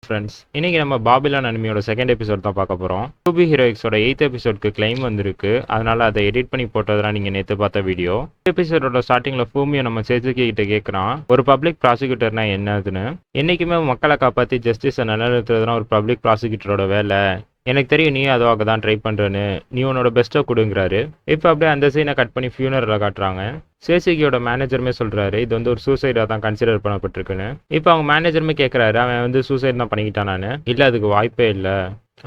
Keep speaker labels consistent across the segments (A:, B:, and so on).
A: Friends, இன்னைக்கு நம்ம பாபிலான் அனிமியோட second episode தான் பார்க்க போகிறோம். ரூபி ஹீரோயிக்ஸோட 8th எபிசோட்க்கு கிளைம் வந்திருக்கு. அதனால அதை எடிட் பண்ணி போட்டதெல்லாம் நீங்கள் நேற்று பார்த்த வீடியோ. எபிசோடோட ஸ்டார்டிங்கில் ஃபூமியோ நம்ம சேசுகி கிட்ட கேட்குறான், ஒரு பப்ளிக் ப்ராசிக்யூட்டர்னா என்னதுன்னு. என்றைக்குமே மக்களை காப்பாற்றி ஜஸ்டிஸை நிலைநிறுத்துறதுனா ஒரு பப்ளிக் ப்ராசிக்யூட்டரோட வேலை. எனக்கு தெரியும் நீ அதுவாக தான் ட்ரை பண்ணுறேன்னு, நீ உன்னோட பெஸ்ட்டை கொடுங்கிறாரு. இப்போ அப்படியே அந்த சீனை கட் பண்ணி ஃபியூனரில் காட்டுறாங்க. சேசிகியோட மேனேஜருமே சொல்கிறாரு இது வந்து ஒரு சூசைடாக தான் கன்சிடர் பண்ணப்பட்டிருக்குன்னு. இப்போ அவங்க மேனேஜருமே கேட்குறாரு, அவன் வந்து சூசைட் தான் பண்ணிக்கிட்டான். நான் இல்லை, அதுக்கு வாய்ப்பே இல்லை,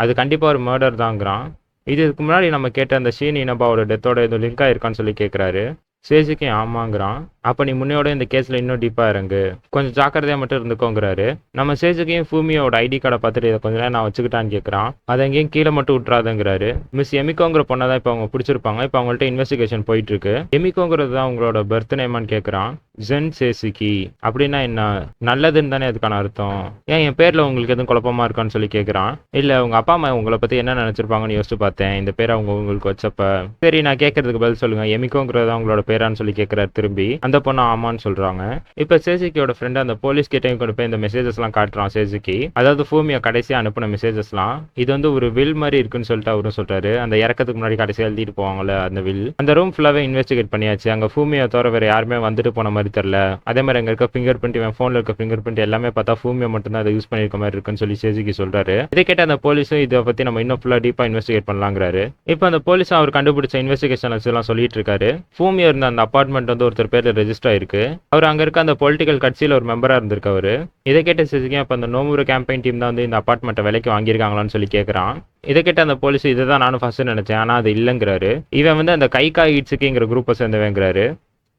A: அது கண்டிப்பாக ஒரு மர்டர் தாங்கிறான். இதுக்கு முன்னாடி நம்ம கேட்ட அந்த ஷீன் இனபாவோட டெத்தோட எதுவும் லிங்க் ஆயிருக்கான்னு சொல்லி கேட்குறாரு. சேசிக்கு ஆமாங்கிறான். அப்போ நீ முன்னையோட இந்த கேஸில் இன்னும் டீப்பாக இறங்கு, கொஞ்சம் ஜாக்கிரதையாக மட்டும் இருந்துக்கோங்கிறாரு. நம்ம சேசுக்கையும் ஃபூமியோட ஐடி கார்டை பார்த்துட்டு இதை கொஞ்சம் நேரம் நான் வச்சுக்கிட்டான்னு கேட்குறான். அதை எங்கேயும் கீழே மட்டும் விட்றாதுங்கிறாரு. மிஸ் எமிகோங்கிற பொண்ணை தான் இப்போ அவங்க பிடிச்சிருப்பாங்க. இப்போ அவங்கள்ட்ட இன்வெஸ்டிகேஷன் போயிட்டு இருக்கு. எமிகோங்கிறது தான் உங்களோட பர்த் நேமான்னு கேட்குறான். ஜென் சேசிகி அப்படின்னா என்ன, நல்லதுன்னு தானே அதுக்கான அர்த்தம். ஏன் என் பேரில் உங்களுக்கு எதுவும் குழப்பமா இருக்கான்னு சொல்லி கேட்குறான். இல்லை, உங்கள் அப்பா அம்மா உங்களை பற்றி என்ன நினச்சிருப்பாங்கன்னு யோசிச்சு பார்த்தேன், இந்த பேரை அவங்க உங்களுக்கு வச்சப்ப. சரி, நான் கேட்கறதுக்கு பதில் சொல்லுங்க, எமிகோங்கிறது உங்களோட பேரான்னு சொல்லி கேட்குறாரு திரும்பி. அந்த பொண்ணு ஆமான்னு சொல்றாங்க. இப்போ சேசிக்கியோட ஃப்ரெண்ட் அந்த போலீஸ் கிட்டையும் கொண்டு போய் இந்த மெசேஜஸ்லாம் காட்டுறான் சேசிக்கு. அதாவது ஃபூமியா கடைசியாக அனுப்பின மெசேஜஸ்லாம். இது வந்து ஒரு வில் மாதிரி இருக்குன்னு சொல்லிட்டு அவரும் சொல்றாரு. அந்த இறக்கத்துக்கு முன்னாடி கடைசியாக எழுதிட்டு போவாங்கல்ல அந்த வில். அந்த ரூம் ஃபுல்லாவே இன்வெஸ்டிகேட் பண்ணியாச்சு. அங்கே ஃபூமியா தவிர வேற யாருமே வந்துட்டு போன மாதிரி தெரியல. அதே மாதிரி அங்கே இருக்க ஃபிங்கர் பிரிண்ட், இவன் ஃபோனில் இருக்க ஃபிங்கர் பிரிண்ட் எல்லாமே பார்த்தா ஃபூமியா மட்டும்தான் அதை யூஸ் பண்ணிருக்க மாதிரி இருக்குன்னு சொல்லி சேசிக்கு சொல்றாரு. இதை கேட்ட அந்த போலீஸும் இதை பற்றி நம்ம இன்னும் ஃபுல்லாக டீப்பாக இன்வெஸ்டிகேட் பண்ணலாங்கிறாரு. இப்போ அந்த போலீஸ் அவர் கண்டுபிடிச்ச இன்வெஸ்டிகேஷன்ஸ் எல்லாம் சொல்லிட்டு இருக்காரு. ஃபூமியா இருந்த அந்த அபார்ட்மெண்ட் வந்து ஒருத்தர் பேர்ல ரெஜிஸ்டர் ஆயிருக்கு. அவர் அங்க இருக்க அந்த பொலிட்டிக்கல் கட்சியில் ஒரு மெம்பரா இருந்திருக்கவர். இதை கேட்ட சேசிக்கு அப்போ அந்த நோமுரு கேம்பெயின் டீம் தான் வந்து இந்த அபார்ட்மெண்ட்டை விலைக்கு வாங்கியிருக்காங்களான்னு சொல்லி கேட்குறான். இதை கேட்ட அந்த போலீஸ் இதை தான் நானும் ஃபர்ஸ்ட் நினைச்சேன், ஆனால் அது இல்லைங்கிறாரு. இவன் வந்து அந்த கைகா இட்ஸுக்குங்கிற குரூப்பை சேர்ந்தவங்கிறாரு.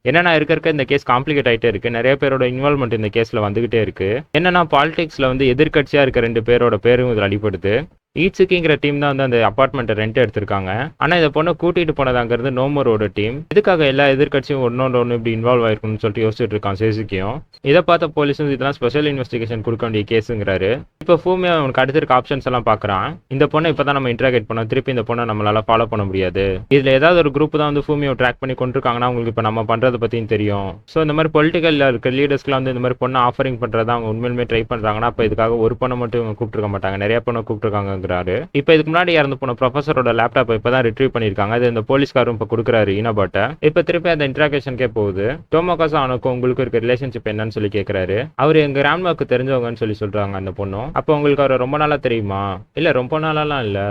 A: என்னன்னா இருக்க இந்த கேஸ் காம்ப்ளிகேட் ஆகிட்டே இருக்கு. நிறைய பேரோட இன்வால்மெண்ட் இந்த கேஸில் வந்துகிட்டே இருக்கு. என்னன்னா பாலிடிக்ஸில் வந்து எதிர்கட்சியாக இருக்க 2 பேரோட பேரும் இதில் அடிபடுது. ஈட்ஸுக்கிங்கிற டீம் தான் வந்து அந்த அபார்ட்மெண்ட்டை ரெண்ட் எடுத்திருக்காங்க. ஆனால் இந்த பொண்ணை கூட்டிகிட்டு போனதாங்கிறது நோமரோட டீம். இதுக்காக எல்லா எதிர்கட்சியும் ஒன்று இப்படி இன்வால்வ் ஆயிருக்குன்னு சொல்லிட்டு யோசிச்சுட்டு இருக்கான் சேசிக்கியும். இதை பார்த்த போலீஸும் இதெல்லாம் ஸ்பெஷல் இன்வெஸ்டிகேஷன் கொடுக்க வேண்டிய கேஸுங்கிறாரு. இப்போ ஃபூமியா அவனுக்கு அடுத்திருக்க ஆப்ஷன்ஸ் எல்லாம் பார்க்குறான். இந்த பொண்ணை இப்போ தான் நம்ம இன்ட்ராகேட் பண்ணோம், திருப்பி இந்த பொண்ணை நம்மளால ஃபாலோ பண்ண முடியாது. இதில் ஏதாவது ஒரு குரூப் தான் வந்து ஃபூமியை ட்ராக் பண்ணி கொண்டிருக்காங்கன்னா அவங்களுக்கு இப்போ நம்ம பண்ணுறதை பற்றியும் தெரியும். ஸோ இந்த மாதிரி பொலிட்டிக்கல் இருக்க லீடர்ஸ்க்குலாம் வந்து இந்த மாதிரி பொண்ணை ஆஃபரிங் பண்ணுறதா அவங்க உண்மையிலுமே ட்ரை பண்ணுறாங்கன்னா அப்போ இதுக்காக ஒரு பொண்ணை மட்டும் இவங்க கூப்பிட்டுருக்க மாட்டாங்க, நிறைய பொண்ணை கூப்பிட்டுருக்காங்க. இப்போ இதுக்கு முன்னாடி இறந்து போன ப்ரொஃபஸரோட லேப்டாப் இப்பதான் ரிட்ரீவ் பண்ணிருக்காங்க. அது இந்த போலீஸ்காரும் இப்போ கொடுக்குறாரு இனபாட்ட. இப்போ திருப்பி அந்த இன்ட்ராகேஷனுக்கே போகுது. டோமோகாசு அவனுக்கும் உங்களுக்கு இருக்க ரிலேஷன்ஷிப் என்னன்னு சொல்லி கேட்கிறாரு. அவர் எங்க ராம்மாவுக்கு தெரிஞ்சவங்கன்னு சொல்லி சொல்றாங்க அந்த பொண்ணும். அப்போ உங்களுக்கு அவரை ரொம்ப நாளா தெரியுமா? இல்ல, ரொம்ப நாளாலாம் இல்ல,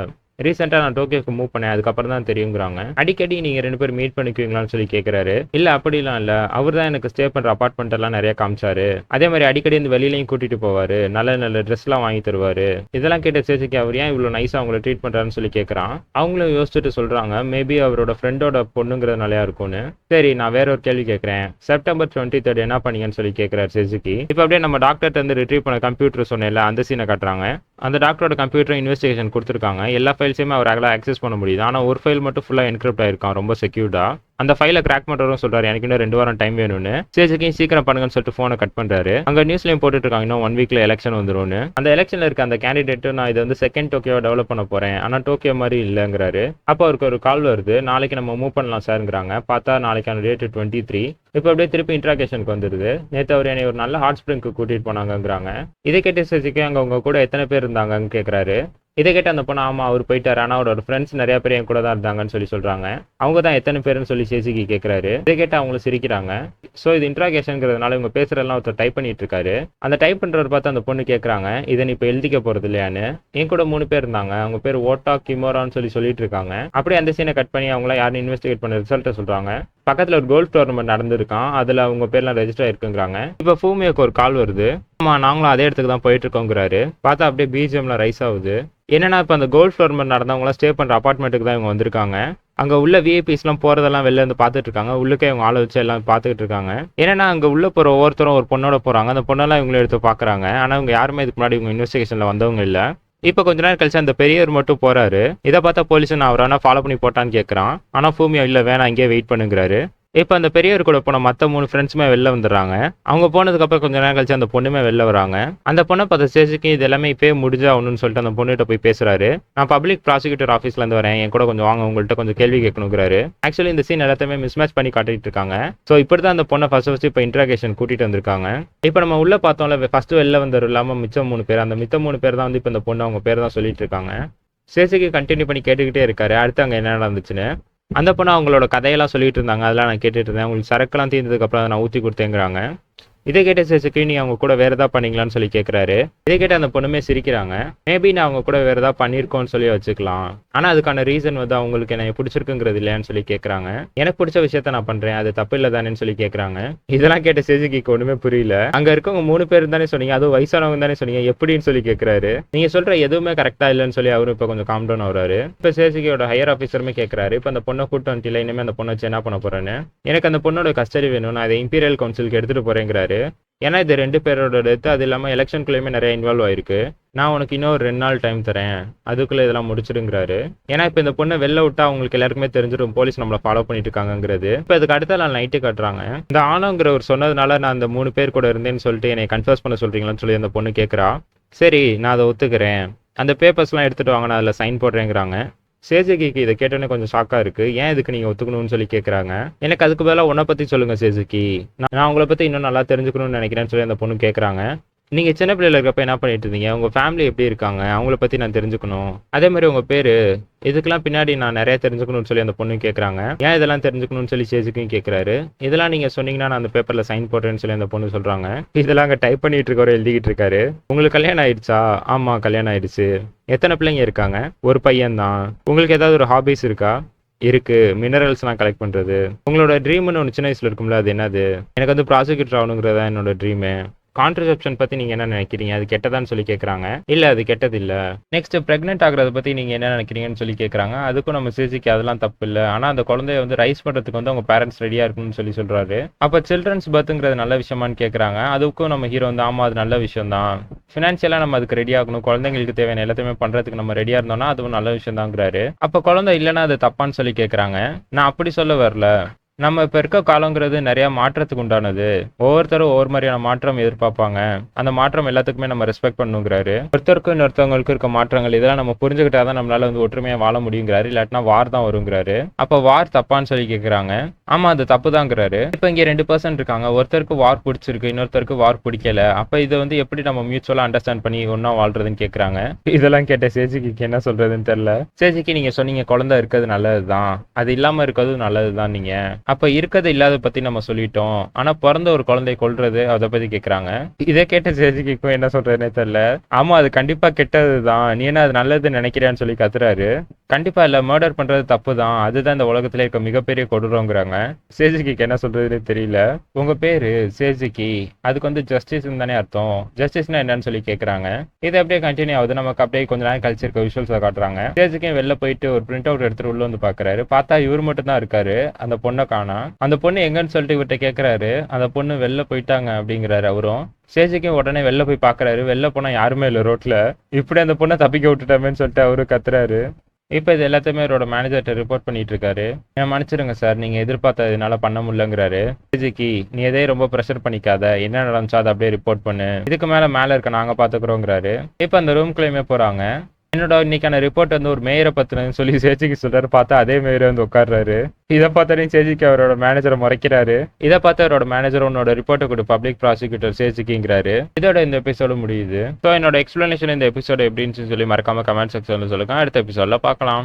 A: ரீசெண்டாக நான் டோக்கியோக்கு மூவ் பண்ணேன், அதுக்கப்புறம் தான் தெரியுங்கிறாங்க. அடிக்கடி நீங்கள் 2 பேரும் மீட் பண்ணிக்குவீங்களான்னு சொல்லி கேட்குறாரு. இல்லை, அப்படிலாம் இல்லை, அவர் தான் எனக்கு ஸ்டே பண்ணுற அபார்ட்மெண்ட் எல்லாம் நிறைய காமிச்சாரு. அதே மாதிரி அடிக்கடி இந்த வெளியிலையும் கூட்டிட்டு போவார், நல்ல நல்ல ட்ரெஸ்லாம் வாங்கி தருவார். இதெல்லாம் கேட்ட சேசிக்கு அவர் ஏன் இவ்வளோ நைஸாக அவங்கள ட்ரீட் பண்ணுறாருன்னு சொல்லி கேட்குறான். அவங்களும் யோசிச்சுட்டு சொல்கிறாங்க, மேபி அவரோட ஃப்ரெண்டோட பொண்ணுங்கிறதுனாலயா இருக்கும்னு. சரி, நான் வேற ஒரு கேள்வி கேட்குறேன். செப்டம்பர் 23 என்ன பண்ணீங்கன்னு சொல்லி கேட்குறாரு சேசிக்கு. இப்போ அப்படியே நம்ம டாக்டர்கிட்ட இருந்து ரிட்ரீவ் பண்ண கம்ப்யூட்டர் சொன்னேன்ல, அந்த சீனை காட்டுறாங்க. அந்த டாக்டரோட கம்ப்யூட்டர் இன்வெஸ்டிகேஷன் கொடுத்துருக்காங்க. எல்லா ஃபைல்ஸையுமே அவரால் ஆக்சஸ் பண்ண முடியுது. ஆனால் ஒரு ஃபைல் மட்டும் ஃபுல்லாக என்கிரிப்ட் ஆயிருக்கான், ரொம்ப செக்யூர்டா. அந்த ஃபைலை கிராக் பண்ணுறதும் சொல்றாரு, எனக்கு இன்னும் 2 வாரம் டைம் வேணும்னு. சேசிக்கையும் சீக்கிரம் பண்ணுங்கன்னு சொல்லிட்டு ஃபோனை கட் பண்றாரு. அங்கே நியூஸ்லையும் போட்டுட்டு இருக்காங்க, இன்னும் 1 வீக்ல எலெக்ஷன் வந்துரும்னு. அந்த எலெக்ஷன்ல இருக்க அந்த கேண்டிடேட் நான் இதை வந்து செகண்ட் டோக்கியோவை டெவலப் பண்ண போறேன், ஆனால் டோக்கியோ மாதிரி இல்லைங்கிறாரு. அப்போ அவருக்கு ஒரு கால் வருது, நாளைக்கு நம்ம மூவ் பண்ணலாம் சார்ங்கிறாங்க. பார்த்தா நாளைக்கான டேட் 23. இப்போ அப்படியே திருப்பி இன்ட்ராகேஷனுக்கு வந்துருது. நேற்று அவர் என்னை ஒரு நல்ல ஹாட் ஸ்ப்ரிங்க்கு கூட்டிட்டு போனாங்கிறாங்க. இதை கேட்டு சேசிக்கு அங்கே உங்க கூட எத்தனை பேர் இருந்தாங்கன்னு கேட்குறாரு. இதை கேட்டு அந்த பொண்ணு ஆமா அவர் போயிட்டாரு, ஆனால் அவரோட ஃப்ரெண்ட்ஸ் நிறைய பேர் என் கூட தான் இருந்தாங்கன்னு சொல்லி சொல்றாங்க. அவங்க தான் எத்தனை பேருன்னு சொல்லி சேசிக்கு கேட்குறாரு. இதை கேட்டு அவங்களும் சிரிக்கிறாங்க. ஸோ இது இன்ட்ராகேஷன்ங்கிறதுனால இவங்க பேசுறதெல்லாம் ஒருத்தர் டைப் பண்ணிட்டு இருக்காரு. அந்த டைப் பண்றவர் பார்த்து அந்த பொண்ணு கேட்குறாங்க, இதை நீ இப்போ எழுதிக்க போறது இல்லையான்னு. என் கூட 3 பேர் இருந்தாங்க, அவங்க பேர் ஓட்டா கிமோரான்னு சொல்லிட்டு இருக்காங்க. அப்படியே அந்த சீனை கட் பண்ணி அவங்கள யாரும் இன்வெஸ்டிகேட் பண்ண ரிசல்ட்டை சொல்றாங்க. பக்கத்தில் ஒரு கோல்ஃப் டோர்னமெண்ட் நடந்திருக்கான், அதில் அவங்க பேர்லாம் ரெஜிஸ்டர் ஆயிருக்குங்கிறாங்க. இப்போ ஃபூமியோக்கு ஒரு கால் வருது. ஆமா, நாங்களும் அதே இடத்துக்கு தான் போயிட்டு இருக்கோங்கிறாரு. பார்த்தா அப்படியே பிஜிஎம்ல ரைஸ் ஆகுது. என்னன்னா இப்போ அந்த கோல்ஃப் டோர்னமெண்ட் நடந்தவங்களாம் ஸ்டே பண்ணுற அபார்ட்மெண்ட்டுக்கு தான் இவங்க வந்திருக்காங்க. அங்கே உள்ள விஐபிஸ்லாம் போகிறதெல்லாம் வெளில இருந்து பார்த்துட்டு இருக்காங்க. உள்ளுக்கே இவங்க ஆளை வச்சு எல்லாம் பார்த்துக்கிட்டு இருக்காங்க. ஏன்னா அங்கே உள்ள போகிற ஒவ்வொருத்தரும் ஒரு பொண்ணோட போகிறாங்க. அந்த பொண்ணெல்லாம் இவங்களை எடுத்து பார்க்குறாங்க. ஆனால் இவங்க யாருமே இதுக்கு முன்னாடி இவங்க இன்வெஸ்டிகேஷனில் வந்தவங்க இல்லை. இப்போ கொஞ்ச நேரம் கழிச்சு அந்த பெரியவர் மட்டும் போறாரு. இதை பார்த்தா போலீஸ் நான் அவரை ஃபாலோ பண்ணி போட்டான்னு கேட்குறான். ஆனால் ஃபூமியா இல்லை, வேணாம், இங்கே வெயிட் பண்ணுங்கிறாரு. இப்போ அந்த பெரியவர் கூட போன மற்ற 3 ஃப்ரெண்ட்ஸுமே வெளில வந்துடுறாங்க. அவங்க போனதுக்கப்புறம் கொஞ்ச நேரம் கழிச்சு அந்த பொண்ணுமே வெளில வராங்க. அந்த பொண்ணை பார்த்த சேசிக்கு இது எல்லாமே இப்போயே முடிஞ்சாகணும்னு சொல்லிட்டு அந்த பொண்ணுகிட்ட போய் பேசுறாரு. நான் பப்ளிக் ப்ராசிக்யூட்டர் ஆஃபீஸ்லேருந்து வரேன், என் கூட கொஞ்சம் வாங்க, உங்கள்கிட்ட கொஞ்சம் கேள்வி கேட்கணுங்கிறாரு. ஆக்சுவலி இந்த சீன் எல்லாத்தையுமே மிஸ்மேட்ச் பண்ணி காட்டிட்டு இருக்காங்க. ஸோ இப்படி தான் அந்த பொண்ணை ஃபர்ஸ்ட் இப்போ இன்ட்ராகேஷன் கூட்டிட்டு வந்திருக்காங்க. இப்போ நம்ம உள்ள பார்த்தோம்ல, ஃபர்ஸ்ட் வெளில வந்தவர் இல்லாமல் மிச்சம் 3 பேர், அந்த மித்த 3 பேர் தான் வந்து இப்போ இந்த பொண்ணு அவங்க பேர் தான் சொல்லிட்டு இருக்காங்க. சேசிக்கு கண்டினியூ பண்ணி கேட்டுக்கிட்டே இருக்காரு அடுத்து அங்கே என்ன நடந்துச்சுன்னு. அந்த பொண்ணு அவங்களோட கதையெல்லாம் சொல்லிட்டு இருந்தாங்க, அதெல்லாம் நான் கேட்டுட்டு இருந்தேன். உங்களுக்கு சரக்கெல்லாம் தீர்ந்ததுக்கப்புறம் அதை நான் ஊற்றி கொடுத்தேங்கிறாங்க. இதை கேட்ட சேசுக்கு நீ அவங்க கூட வேறு ஏதாவது பண்ணீங்களான்னு சொல்லி கேட்குறாரு. இதை கேட்ட அந்த பொண்ணுமே சிரிக்கிறாங்க. மேபி நான் அவங்க கூட வேறு ஏதாவது பண்ணியிருக்கோன்னு சொல்லி வச்சுக்கலாம், ஆனால் அதுக்கான ரீசன் வந்து அவங்களுக்கு என்ன பிடிச்சிருக்குங்கிறது இல்லையான்னு சொல்லி கேட்குறாங்க. எனக்கு பிடிச்ச விஷயத்த நான் பண்ணுறேன், அது தப்பு இல்லை தானேன்னு சொல்லி கேட்குறாங்க. இதெல்லாம் கேட்ட சேசுக்கு ஒன்றுமே புரியல. அங்கே இருக்கவங்க 3 பேர் தானே சொன்னீங்க, அதுவும் வயசானவங்க தானே சொன்னீங்க, எப்படின்னு சொல்லி கேட்குறாரு. நீங்கள் சொல்கிற எதுவுமே கரெக்டாக இல்லைன்னு சொல்லி அவரும் இப்போ கொஞ்சம் காம் டவுன் ஆகுறாரு. இப்போ சேசுக்கியோட ஹையர் ஆஃபீஸருமே கேட்குறாரு, இப்போ அந்த பொண்ணை கூட்டு வந்துட்டில, இனிமேல் அந்த பொண்ணை வச்சு என்ன பண்ண போகிறேன்னு. எனக்கு அந்த பொண்ணோட கஸ்டடி வேணும், நான் அதை இம்பீரியல் கவுன்சிலுக்கு எடுத்துகிட்டு போகிறேங்கிறாரு. ஏன்னா இது 2 பேரோட டெத்து, அது இல்லாமல் எலெக்ஷனுக்குள்ளேயுமே நிறைய இன்வால்வ் ஆயிருக்கு. நான் உனக்கு இன்னும் ஒரு 2 நாள் டைம் தரேன், அதுக்குள்ளே இதெல்லாம் முடிச்சிடுங்கிறாரு. ஏன்னா இப்போ இந்த பொண்ணை வெளில விட்டா அவங்களுக்கு எல்லாருக்குமே தெரிஞ்சிடும் போலீஸ் நம்மளை ஃபாலோ பண்ணிட்டு இருக்காங்கிறது. இப்போ அதுக்கு அடுத்த நாள் நைட்டு காட்டுறாங்க. இந்த ஆனோங்கிறவர் சொன்னதுனால நான் அந்த 3 பேர் கூட இருந்தேன்னு சொல்லிட்டு என்னை கன்ஃபர்ஸ் பண்ண சொல்றீங்களான்னு சொல்லி அந்த பொண்ணு கேட்குறா. சரி, நான் அதை ஒத்துக்கிறேன், அந்த பேப்பர்ஸ்லாம் எடுத்துகிட்டு வாங்க, நான் அதில் சைன் போடுறேங்கிறாங்க. சேசுகிக்கு இதை கேட்டோன்னே கொஞ்சம் ஷாக்காக இருக்குது. ஏன் இதுக்கு நீங்கள் ஒத்துக்கணும்னு சொல்லி கேட்குறாங்க. எனக்கு அதுக்கு பதிலாக உன்னை பற்றி சொல்லுங்கள் சேசுகி, நான் உங்களை பற்றி இன்னும் நல்லா தெரிஞ்சுக்கணும்னு நினைக்கிறேன்னு சொல்லி அந்த பொண்ணு கேட்குறாங்க. நீங்கள் சின்ன பிள்ளைல இருக்கப்ப என்ன பண்ணிட்டு இருந்தீங்க, உங்கள் ஃபேமிலி எப்படி இருக்காங்க, அவங்கள பற்றி நான் தெரிஞ்சுக்கணும், அதே மாதிரி உங்கள் பேர், இதுக்கெல்லாம் பின்னாடி நான் நிறைய தெரிஞ்சுக்கணும்னு சொல்லி அந்த பொண்ணு கேட்குறாங்க. ஏன் இதெல்லாம் தெரிஞ்சுக்கணும்னு சொல்லி சேசுக்கும் கேட்குறாரு. இதெல்லாம் நீங்கள் சொன்னீங்கன்னா நான் அந்த பேப்பரில் சைன் போடுறேன்னு சொல்லி அந்த பொண்ணு சொல்கிறாங்க. இதெல்லாம் அங்கே டைப் பண்ணிட்டு இருக்கவரை எழுதிக்கிட்டு இருக்காரு. உங்களுக்கு கல்யாணம் ஆயிடுச்சா? ஆமாம், கல்யாணம் ஆயிடுச்சு. எத்தனை பிள்ளைங்க இருக்காங்க? ஒரு பையன் தான். உங்களுக்கு ஏதாவது ஒரு ஹாபிஸ் இருக்கா? இருக்கு, மினரல்ஸ்லாம் கலெக்ட் பண்ணுறது. உங்களோட ட்ரீம்னு ஒன்று சின்ன வயசில் இருக்கும்ல, அது என்னது? எனக்கு வந்து ப்ராசிக்யூட்டர் ஆகணுங்கிறதா என்னோட ட்ரீமு. கான்ட்ரசெப்ஷன் பற்றி நீங்கள் என்ன நினைக்கிறீங்க, அது கெட்டதான்னு சொல்லி கேட்குறாங்க. இல்லை, அது கெட்டது இல்லை. நெக்ஸ்ட் ப்ரெக்னென்ட் ஆகிறத பற்றி நீங்கள் என்ன நினைக்கிறீங்கன்னு சொல்லி கேட்குறாங்க. அதுக்கும் நம்ம சேசிக்கு அதெல்லாம் தப்பு இல்லை, ஆனால் அந்த குழந்தைய வந்து ரைஸ் பண்ணுறதுக்கு வந்து அவங்க பேரண்ட்ஸ் ரெடியாக இருக்கணும்னு சொல்லி சொல்கிறாரு. அப்போ சில்ட்ரன்ஸ் பர்த்துங்கிறது நல்ல விஷயமானு கேட்குறாங்க. அதுக்கும் நம்ம ஹீரோ வந்து ஆமாம், அது நல்ல விஷயம் தான், ஃபினான்ஷியலாக நம்ம அதுக்கு ரெடி ஆகணும், குழந்தைங்களுக்கு தேவையான எல்லாத்தையுமே பண்ணுறதுக்கு நம்ம ரெடியாக இருந்தோம்னா அதுவும் நல்ல விஷயம் தாங்கிறாரு. அப்போ குழந்தை இல்லைன்னா அது தப்பான்னு சொல்லி கேட்குறாங்க. நான் அப்படி சொல்ல வரல, நம்ம இப்போ இருக்க காலங்கிறது நிறைய மாற்றத்துக்கு உண்டானது, ஒவ்வொருத்தரும் ஒவ்வொரு மாதிரியான மாற்றம் எதிர்பார்ப்பாங்க, அந்த மாற்றம் எல்லாத்துக்குமே நம்ம ரெஸ்பெக்ட் பண்ணுங்கிறாரு. ஒருத்தருக்கும் இன்னொருத்தவங்களுக்கு இருக்க மாற்றங்கள் இதெல்லாம் நம்ம புரிஞ்சுக்கிட்டாதான் நம்மளால வந்து ஒற்றுமையாக வாழ முடியுங்கிறாரு. இல்லாட்டினா வார் தான் வருங்கிறாரு. அப்போ வார் தப்பான்னு சொல்லி கேட்குறாங்க. ஆமா, அது தப்பு தாங்கிறாரு. இப்போ இங்கே 2 பர்சன் இருக்காங்க, ஒருத்தருக்கு வார் பிடிச்சிருக்கு, இன்னொருத்தருக்கு வார் பிடிக்கல. அப்போ இதை வந்து எப்படி நம்ம மியூச்சுவலாக அண்டர்ஸ்டாண்ட் பண்ணி ஒன்றா வாழ்றதுன்னு கேட்குறாங்க. இதெல்லாம் கேட்ட சேஜிக்கு என்ன சொல்றதுன்னு தெரியல. சேஜிக்கு நீங்க சொன்னீங்க குழந்தை இருக்கிறது நல்லதுதான், அது இல்லாம இருக்கிறது நல்லதுதான். நீங்க அப்ப இருக்கிறது இல்லாத பத்தி நம்ம சொல்லிட்டோம், ஆனா பிறந்த ஒரு குழந்தை கொல்றது அதை பத்தி கேட்கறாங்க. இதை கேட்ட சேஜிக்கும் என்ன சொல்றதுன்னே தெரியல. ஆமா, அது கண்டிப்பா கெட்டதுதான், நீ என்ன அது நல்லதுன்னு நினைக்கிறேன்னு சொல்லி கத்துறாரு. கண்டிப்பா இல்ல, மர்டர் பண்றது தப்பு தான், அதுதான் இந்த உலகத்துல இருக்க மிகப்பெரிய கொடூரங்கிறாங்க. சேஜிக்கு என்ன சொல்றதுன்னு தெரியல. உங்க பேரு சேஜிக்கு, அதுக்கு வந்து ஜஸ்டிஸ் தானே அர்த்தம், ஜஸ்டிஸ்னா என்னன்னு சொல்லி கேட்கறாங்க. இது அப்படியே கண்டினியூ ஆகுது. நமக்கு அப்படியே கொஞ்ச நேரம் கழிச்சு இருக்க விஷுவல்ஸை காட்டுறாங்க. சேஜிக்கும் வெளில போயிட்டு ஒரு பிரிண்ட் அவுட் எடுத்துட்டு உள்ள வந்து பாக்குறாரு. பார்த்தா இவர் மட்டும் தான் இருக்காரு, அந்த பொண்ணை காணா. அந்த பொண்ணு எங்கன்னு சொல்லிட்டு இவர்கிட்ட கேட்கறாரு. அந்த பொண்ணு வெளில போயிட்டாங்க அப்படிங்கிறாரு அவரும். சேஜிக்கும் உடனே வெளில போய் பாக்குறாரு. வெளில போனா யாருமே இல்லை ரோட்ல. இப்படி அந்த பொண்ணை தப்பிக்க விட்டுட்டாமேன்னு சொல்லிட்டு அவரு கத்துறாரு. இப்போ இது எல்லாத்தையுமே அவரோட மேனேஜர்கிட்ட ரிப்போர்ட் பண்ணிட்டு இருக்காரு. என்ன மன்னிச்சிருங்க சார், நீங்க எதிர்பார்த்த இதனால பண்ண முடியலங்கிறாரு. சேஜிக்கு நீ எதையும் ரொம்ப ப்ரெஷர் பண்ணிக்காத, என்ன நடந்துச்சோ அதை அப்படியே ரிப்போர்ட் பண்ணு, இதுக்கு மேல இருக்க நாங்க பாத்துக்கிறோங்கிறாரு. இப்போ அந்த ரூம்குள்ளேயுமே போறாங்க. என்னோட இன்னைக்கான ரிப்போர்ட் வந்து ஒரு மேயரை பத்தினு சொல்லி சேஜிக்கு சொல்றாரு. பார்த்தா அதே மேயரை வந்து உட்காடுறாரு. இதை பார்த்தாலும் சேஜிக்கு அவரோட மேனேஜரை முறைக்கிறாரு. இதை பார்த்து அவரோட மேனேஜர் உன்னோட ரிப்போர்ட்டை கொடு பப்ளிக் ப்ராசிக்யூட்டர் சேஜிக்குங்கிறாரு. இதோட இந்த எபிசோடு முடியுது. ஸோ என்னோட எக்ஸ்பிளனேஷன் இந்த எபிசோடு எப்படின்னு சொல்லி மறக்காம கமெண்ட் செக்ஷன்ல சொல்லுங்க. அடுத்த எபிசோட்ல பார்க்கலாம்.